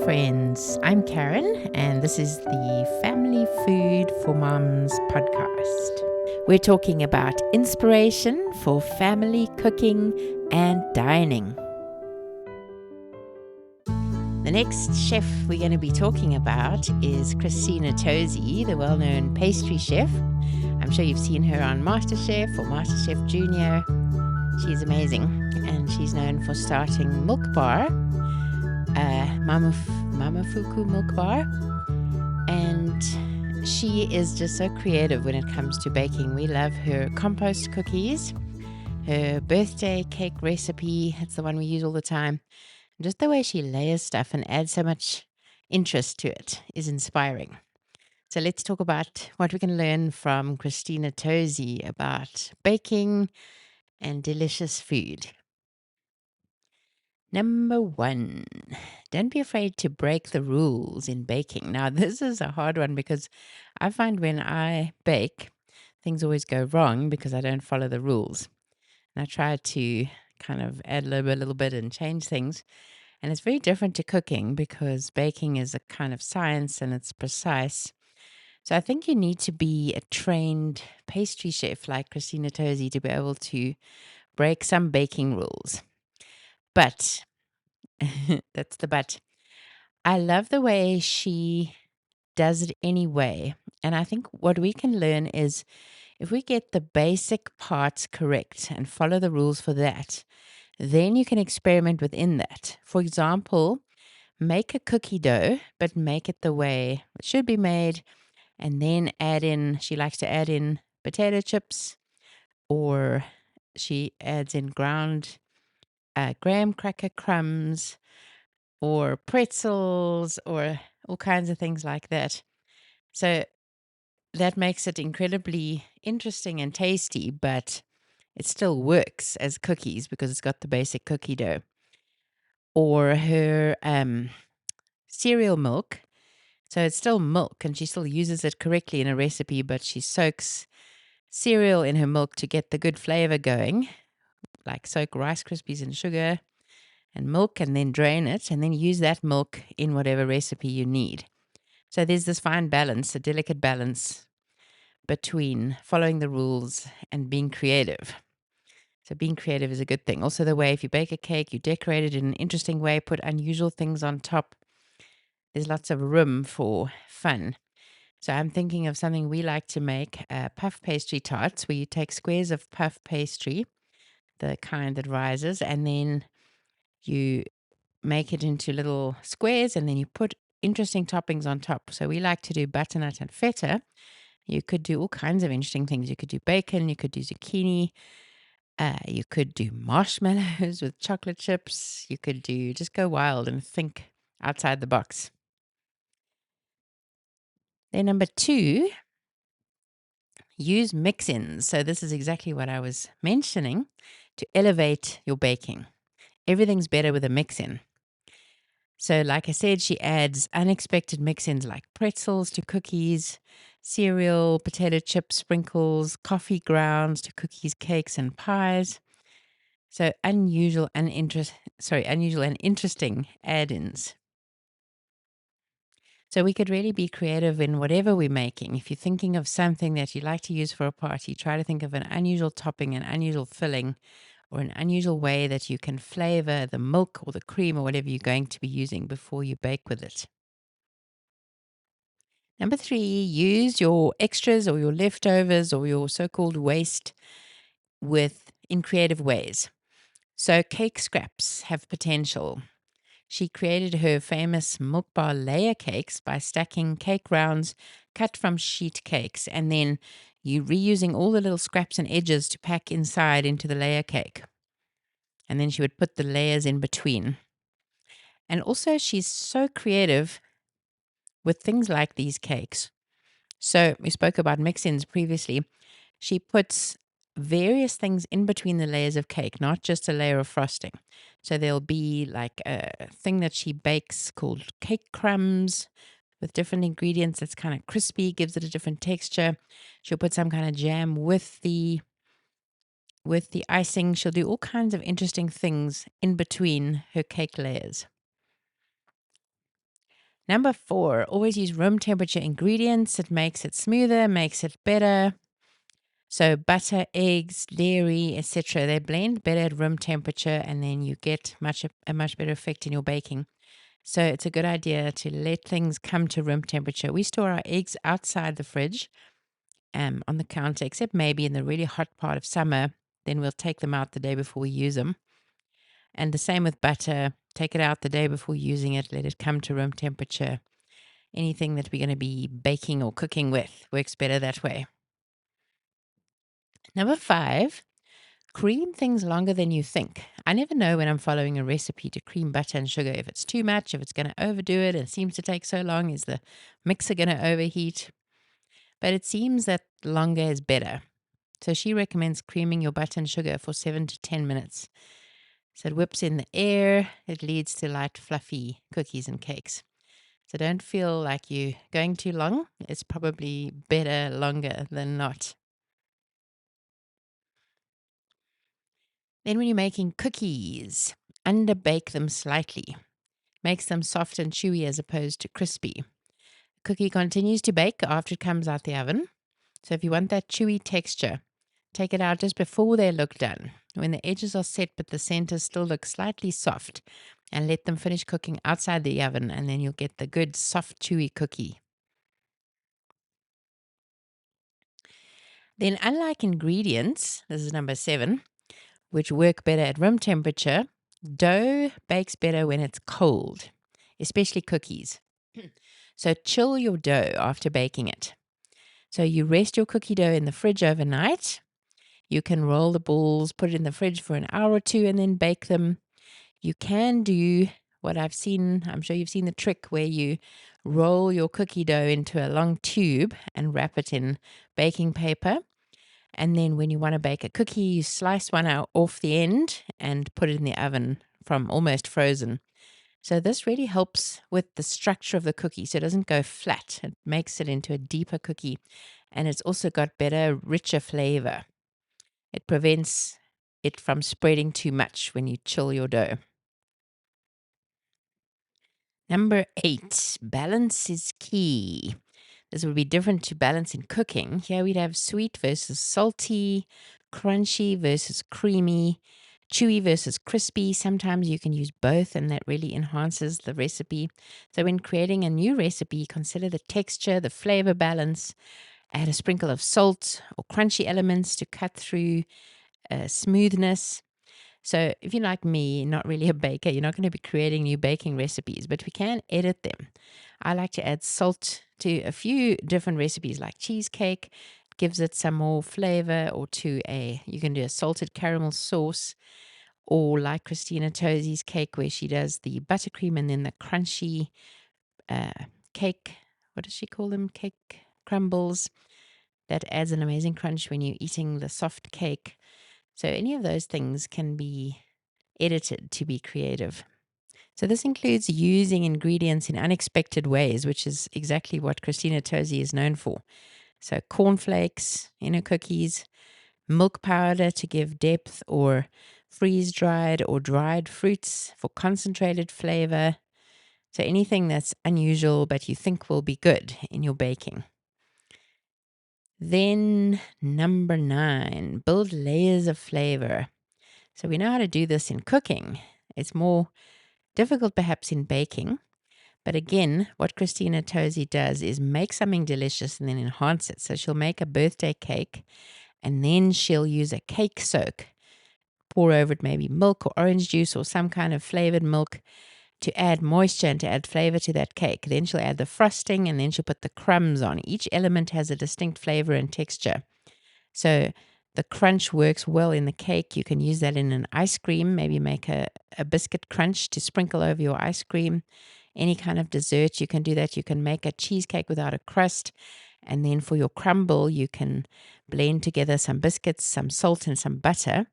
friends. I'm Karen, and this is the Family Food for Moms podcast. We're talking about inspiration for family cooking and dining. The next chef we're going to be talking about is Christina Tosi, the well-known pastry chef. I'm sure you've seen her on MasterChef or MasterChef Junior. She's amazing, and she's known for starting Milk Bar, Momofuku Milk Bar, and she is just so creative when it comes to baking. We love her compost cookies, her birthday cake recipe. It's the one we use all the time. Just the way she layers stuff and adds so much interest to it is inspiring. So let's talk about what we can learn from Christina Tosi about baking and delicious food. Number 1, don't be afraid to break the rules in baking. Now, this is a hard one because I find when I bake, things always go wrong because I don't follow the rules. And I try to kind of add a little bit and change things. And it's very different to cooking because baking is a kind of science and it's precise. So I think you need to be a trained pastry chef like Christina Tosi to be able to break some baking rules. But that's the but. I love the way she does it anyway. And I think what we can learn is if we get the basic parts correct and follow the rules for that, then you can experiment within that. For example, make a cookie dough, but make it the way it should be made. And then she likes to add in potato chips, or she adds in ground graham cracker crumbs, or pretzels, or all kinds of things like that. So that makes it incredibly interesting and tasty, but it still works as cookies because it's got the basic cookie dough. Or her cereal milk. So it's still milk and she still uses it correctly in a recipe, but she soaks cereal in her milk to get the good flavor going, like soak Rice Krispies in sugar and milk and then drain it and then use that milk in whatever recipe you need. So there's this fine balance, a delicate balance between following the rules and being creative. So being creative is a good thing. Also the way if you bake a cake, you decorate it in an interesting way, put unusual things on top. There's lots of room for fun. So I'm thinking of something we like to make, puff pastry tarts, where you take squares of puff pastry, the kind that rises, and then you make it into little squares and then you put interesting toppings on top. So we like to do butternut and feta. You could do all kinds of interesting things. You could do bacon, you could do zucchini, you could do marshmallows with chocolate chips. You could just go wild and think outside the box. Then number 2, use mix-ins. So this is exactly what I was mentioning to elevate your baking. Everything's better with a mix-in. So like I said, she adds unexpected mix-ins like pretzels to cookies, cereal, potato chips, sprinkles, coffee grounds to cookies, cakes, and pies. So unusual and interesting add-ins. So we could really be creative in whatever we're making. If you're thinking of something that you'd like to use for a party, try to think of an unusual topping, an unusual filling, or an unusual way that you can flavor the milk or the cream or whatever you're going to be using before you bake with it. Number 3, use your extras or your leftovers or your so-called waste in creative ways. So cake scraps have potential. She created her famous Milk Bar layer cakes by stacking cake rounds cut from sheet cakes and then you reusing all the little scraps and edges to pack inside into the layer cake. And then she would put the layers in between. And also she's so creative with things like these cakes. So we spoke about mix-ins previously. She puts various things in between the layers of cake, not just a layer of frosting. So there'll be like a thing that she bakes called cake crumbs with different ingredients that's kind of crispy, gives it a different texture. She'll put some kind of jam with the icing. She'll do all kinds of interesting things in between her cake layers. Number 4, always use room temperature ingredients. It makes it smoother, makes it better. So butter, eggs, dairy, etc., they blend better at room temperature, and then you get a much better effect in your baking. So it's a good idea to let things come to room temperature. We store our eggs outside the fridge, on the counter, except maybe in the really hot part of summer. Then we'll take them out the day before we use them. And the same with butter. Take it out the day before using it. Let it come to room temperature. Anything that we're going to be baking or cooking with works better that way. Number 5, cream things longer than you think. I never know when I'm following a recipe to cream butter and sugar if it's too much, if it's going to overdo it. It seems to take so long. Is the mixer going to overheat? But it seems that longer is better. So she recommends creaming your butter and sugar for 7 to 10 minutes. So it whips in the air. It leads to light, fluffy cookies and cakes. So don't feel like you're going too long. It's probably better longer than not. Then when you're making cookies, underbake them slightly. Makes them soft and chewy as opposed to crispy. Cookie continues to bake after it comes out the oven. So if you want that chewy texture, take it out just before they look done. When the edges are set but the center still looks slightly soft, and let them finish cooking outside the oven, and then you'll get the good soft chewy cookie. Then unlike ingredients, this is number 7, which work better at room temperature, dough bakes better when it's cold, especially cookies. So chill your dough after baking it. So you rest your cookie dough in the fridge overnight. You can roll the balls, put it in the fridge for an hour or two, and then bake them. You can do what I've seen. I'm sure you've seen the trick where you roll your cookie dough into a long tube and wrap it in baking paper. And then when you want to bake a cookie, you slice one out off the end and put it in the oven from almost frozen. So this really helps with the structure of the cookie, so it doesn't go flat. It makes it into a deeper cookie, and it's also got better, richer flavor. It prevents it from spreading too much when you chill your dough. Number 8, balance is key. This would be different to balance in cooking. Here we'd have sweet versus salty, crunchy versus creamy, chewy versus crispy. Sometimes you can use both, and that really enhances the recipe. So when creating a new recipe, consider the texture, the flavor balance. Add a sprinkle of salt or crunchy elements to cut through smoothness. So if you're like me, not really a baker, you're not going to be creating new baking recipes, but we can edit them. I like to add salt to a few different recipes like cheesecake. Gives it some more flavor, or you can do a salted caramel sauce, or like Christina Tosi's cake where she does the buttercream and then the crunchy cake. What does she call them? Cake crumbles. That adds an amazing crunch when you're eating the soft cake. So any of those things can be edited to be creative. So this includes using ingredients in unexpected ways, which is exactly what Christina Tosi is known for. So cornflakes in her cookies, milk powder to give depth, or freeze-dried or dried fruits for concentrated flavor. So anything that's unusual but you think will be good in your baking. Then number 9, build layers of flavor. So we know how to do this in cooking. It's more difficult perhaps in baking. But again, what Christina Tosi does is make something delicious and then enhance it. So she'll make a birthday cake, and then she'll use a cake soak. Pour over it maybe milk or orange juice or some kind of flavored milk to add moisture and to add flavor to that cake. Then she'll add the frosting, and then she'll put the crumbs on. Each element has a distinct flavor and texture. So the crunch works well in the cake. You can use that in an ice cream. Maybe make a biscuit crunch to sprinkle over your ice cream. Any kind of dessert, you can do that. You can make a cheesecake without a crust. And then for your crumble, you can blend together some biscuits, some salt, and some butter,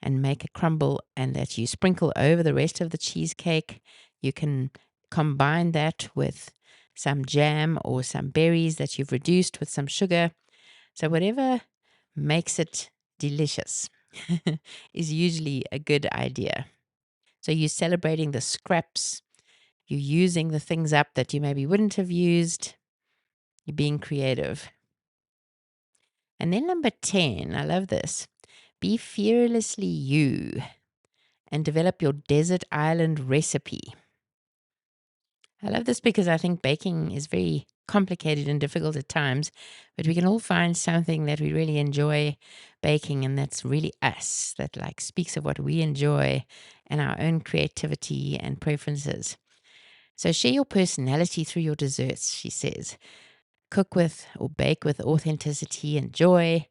and make a crumble, and that you sprinkle over the rest of the cheesecake. You can combine that with some jam or some berries that you've reduced with some sugar. So whatever makes it delicious is usually a good idea. So you're celebrating the scraps You're using the things up that you maybe wouldn't have used. You're being creative. And then number 10, I love this. Be fearlessly you and develop your desert island recipe. I love this because I think baking is very complicated and difficult at times, but we can all find something that we really enjoy baking and that's really us, that like speaks of what we enjoy and our own creativity and preferences. So share your personality through your desserts, she says. Cook with or bake with authenticity and joy.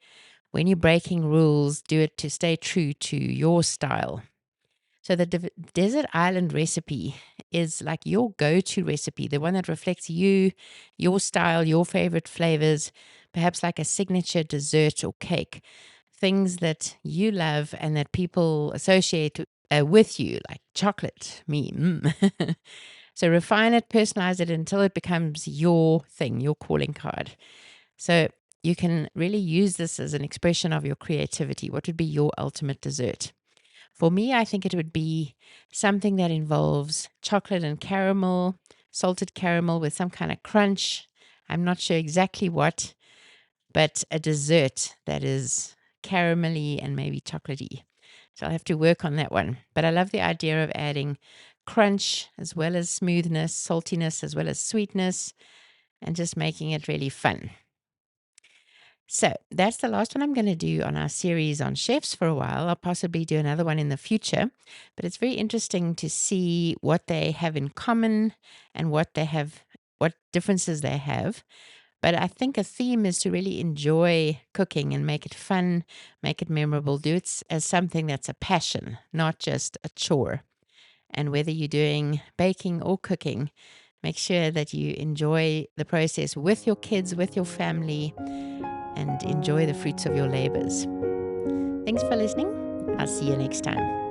When you're breaking rules, do it to stay true to your style. So the desert island recipe is like your go-to recipe, the one that reflects you, your style, your favorite flavors, perhaps like a signature dessert or cake, things that you love and that people associate with you, like chocolate, me. So refine it, personalize it until it becomes your thing, your calling card. So you can really use this as an expression of your creativity. What would be your ultimate dessert? For me, I think it would be something that involves chocolate and caramel, salted caramel with some kind of crunch. I'm not sure exactly what, but a dessert that is caramelly and maybe chocolatey. So I'll have to work on that one. But I love the idea of adding crunch as well as smoothness, saltiness as well as sweetness, and just making it really fun. So that's the last one I'm going to do on our series on chefs for a while. I'll possibly do another one in the future, but it's very interesting to see what they have in common and what they have, what differences they have. But I think a theme is to really enjoy cooking and make it fun, make it memorable, do it as something that's a passion, not just a chore. And whether you're doing baking or cooking, make sure that you enjoy the process with your kids, with your family, and enjoy the fruits of your labors. Thanks for listening. I'll see you next time.